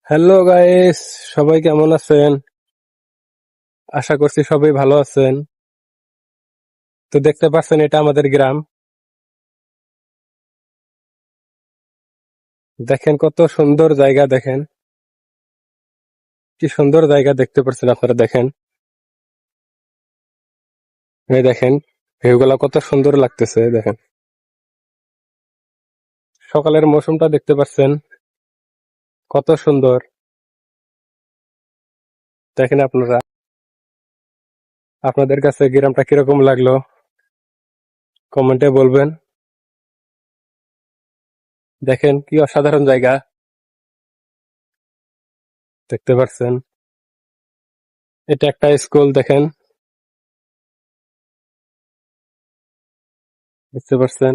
Hello guys, সবাই কেমন আছেন? আশা করছি সবাই ভালো আছেন। তো দেখতে পাচ্ছেন এটা আমাদের গ্রাম। দেখেন কত সুন্দর জায়গা, দেখেন কি সুন্দর জায়গা দেখতে পাচ্ছেন আপনারা। দেখেন, এই দেখেন ভিউগুলা কত সুন্দর লাগতেছে। দেখেন সকালের মৌসুমটা দেখতে পাচ্ছেন কত সুন্দর। দেখেন আপনারা, আপনাদের কাছে গ্রামটা কিরকম লাগলো কমেন্টে বলবেন। দেখেন কি অসাধারণ জায়গা দেখতে পাচ্ছেন। এটা একটা স্কুল, দেখেন দেখতে পাচ্ছেন।